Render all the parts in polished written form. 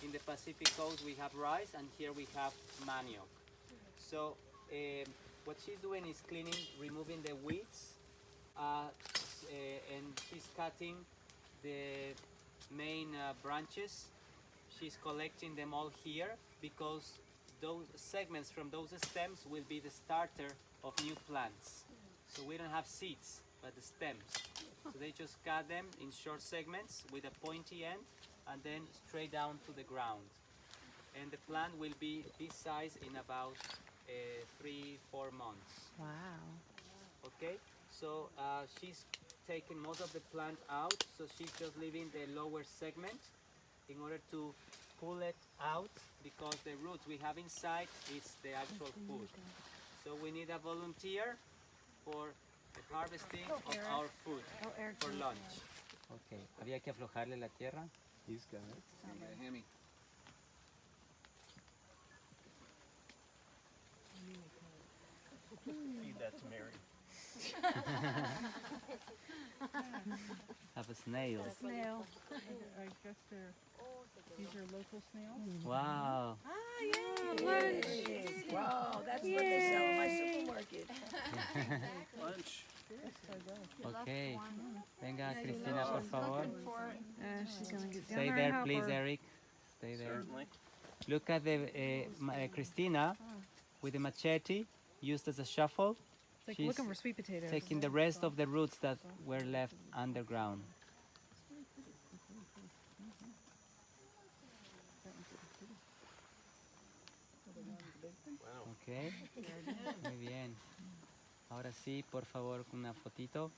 In the Pacific coast we have rice, and here we have manioc. So what she's doing is cleaning, removing the weeds, and she's cutting the main branches. She's collecting them all here because those segments from those stems will be the starter of new plants. So we don't have seeds, but the stems. So they just cut them in short segments with a pointy end and then straight down to the ground. And the plant will be this size in about 3-4 months. Wow. Okay, so she's taken most of the plant out, so she's just leaving the lower segment in order to pull it out, because the roots we have inside is the actual food. So we need a volunteer for the harvesting of our food for lunch. Okay, había que aflojarle la tierra. He's got it. Hammy. Feed that to Mary. Have a snail. Snail. I guess these are local snails. Wow. Ah, yeah, lunch. Wow, that's what they sell in my supermarket. Lunch. Okay. Venga, Cristina, por favor. She's gonna get down Stay there there, and help please, her. Eric. Stay there. Certainly. Look at the Cristina with the machete used as a shuffle. It's like She's looking for sweet potatoes. taking the rest of the roots that were left underground. Wow. Okay. Muy bien. Ahora sí, por favor, una fotito.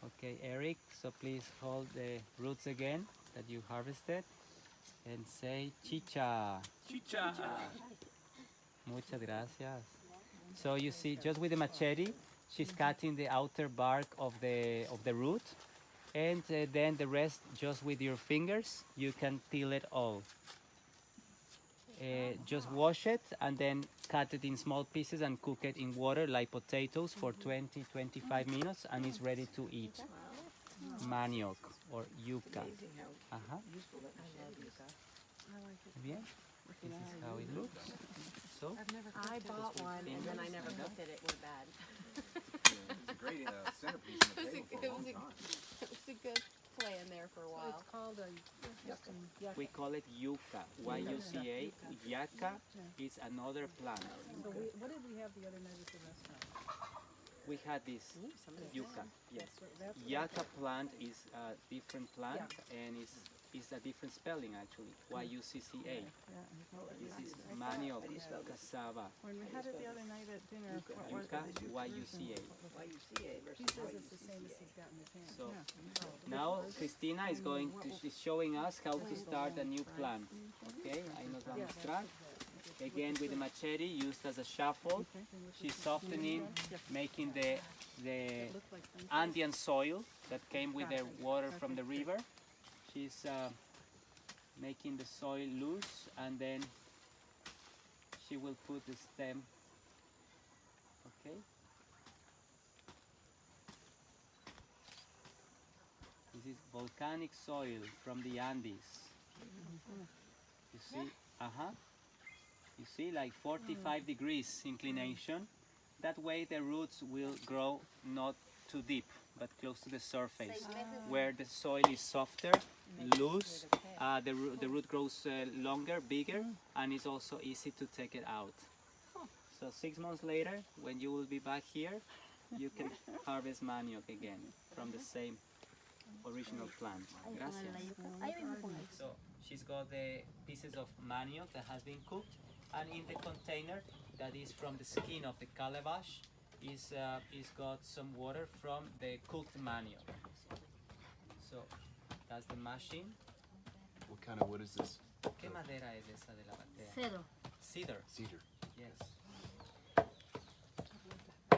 Okay, Eric, so please hold the roots again that you harvested and say chicha. Chicha. Muchas gracias. So you see, just with the machete, she's cutting the outer bark of the root, and then the rest, just with your fingers, you can peel it all. Just wash it and then cut it in small pieces and cook it in water like potatoes for 20-25 minutes, and it's ready to eat. Manioc or yuca. Ajá. Bien. This is how it looks. So, I bought one and then I never looked at it. We're bad. It's a great centerpiece in the table for a long time. It was a good plan there for a So while. it's called a we call it yuca, Y-U-C-A. Yucca is another plant. So what did we have the other night at the restaurant? We had this yucca, yes. Yucca plant is a different plant, and is a different spelling actually, Y-U-C-C-A. This is Manioc, Cassava. When we had it the other night at dinner, what was Yucca, it? Y-U-C-A. He says it's the same as he's got in his hand. So now Cristina is she's showing us how to start a new plant. Okay, ahí nos va a mostrar. Again with the machete used as a shuffle. She's softening, making the Andean soil that came with the water from the river. She's making the soil loose, and then she will put the stem. Okay. This is volcanic soil from the Andes. You see, you see, like 45 degrees inclination. That way the roots will grow not too deep, but close to the surface, where the soil is softer, loose. The root grows longer, bigger, and it's also easy to take it out. So 6 months later, when you will be back here, you can harvest manioc again from the same original plant. Gracias. So she's got the pieces of manioc that has been cooked, and in the container that is from the skin of the calabash is got some water from the cooked manioc. So that's the mashing. What kind of wood is this? ¿Qué madera es esa de la batea? Cedro. Cedar. Cedar. Yes.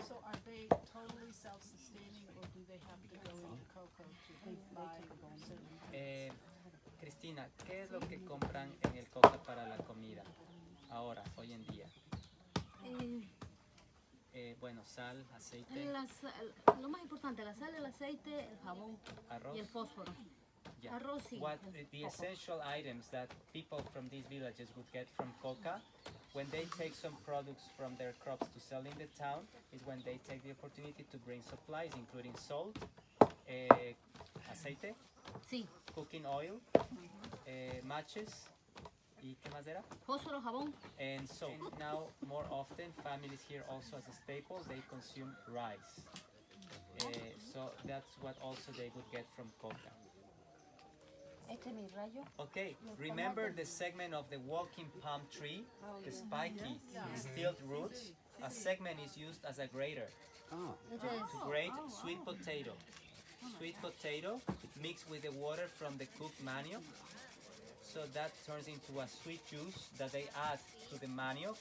So are they totally self-sustaining, or do they have to go into cocoa to buy certain? Cristina, ¿qué es lo que compran en el coca para la comida ahora, hoy en día? Bueno, sal, aceite, Lo más importante, la sal, el aceite, el jabón arroz. y el fósforo. Yeah. Arroz sí. What the essential items that people from these villages would get from coca when they take some products from their crops to sell in the town is when they take the opportunity to bring supplies including salt, aceite, Sí. cooking oil, matches, ¿y qué más era? Fósforo, jabón. And so now more often families here also as a staple they consume rice. So that's what also they would get from coca. Este es mi rayo. Okay, remember the segment of the walking palm tree, the spiky, stilt roots? A segment is used as a grater Este es. to grate sweet potato. Sweet potato mixed with the water from the cooked manioc. So that turns into a sweet juice that they add to the manioc,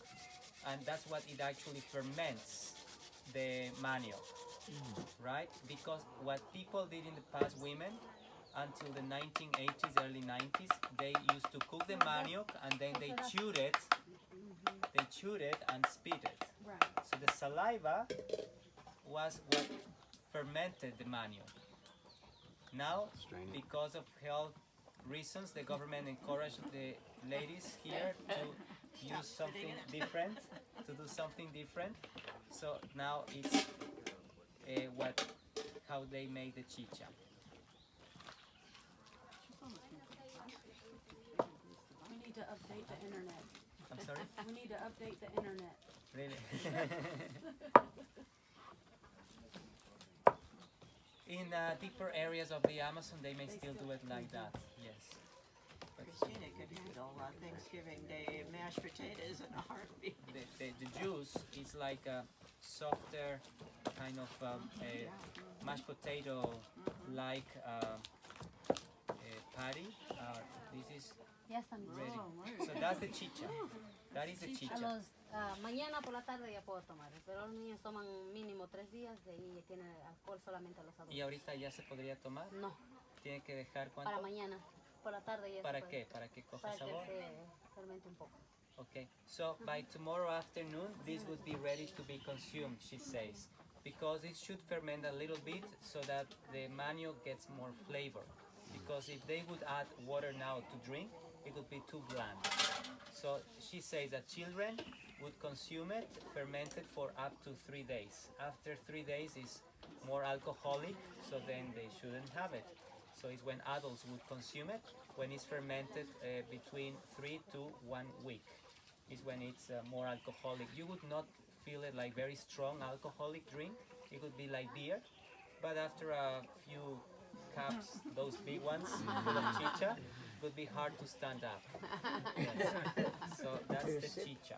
and that's what it actually ferments the manioc, right? Because what people did in the past, women, until the 1980s, early 90s, they used to cook the manioc and then they chewed it and spit it. So the saliva was what fermented the manioc. Now, because of health reasons, the government encouraged the ladies here to use something different, to do something different. So now it's how they make the chicha. We need to update the internet. I'm sorry? We need to update the internet. Really? In deeper areas of the Amazon, they may still do it like that. Yes. But Christina could handle Thanksgiving Day mashed potatoes in a heartbeat. the juice is like a softer kind of a mashed potato like patty. This is Ya están. ready. So that's the chicha. That is the A chicha. los, mañana por la tarde ya puedo tomar, pero los niños toman mínimo 3 días de ahí tienen alcohol solamente a los adultos. ¿Y ahorita ya se podría tomar? No, ¿Tiene que dejar para cuánto? mañana, por la tarde ya ¿Para se qué? puede. ¿Para que coja Para que sabor? se fermente un poco. Okay, so by tomorrow afternoon, this would be ready to be consumed, she says, because it should ferment a little bit so that the manioc gets more flavor. Because if they would add water now to drink, it would be too bland. So she says that children would consume it fermented for up to 3 days. After 3 days, it's more alcoholic, so then they shouldn't have it. So it's when adults would consume it, when it's fermented between 3 to 1 week. Is when it's more alcoholic. You would not feel it like very strong alcoholic drink. It would be like beer, but after a few cups, those big ones full of chicha, it would be hard to stand up. Yes. So that's the chicha.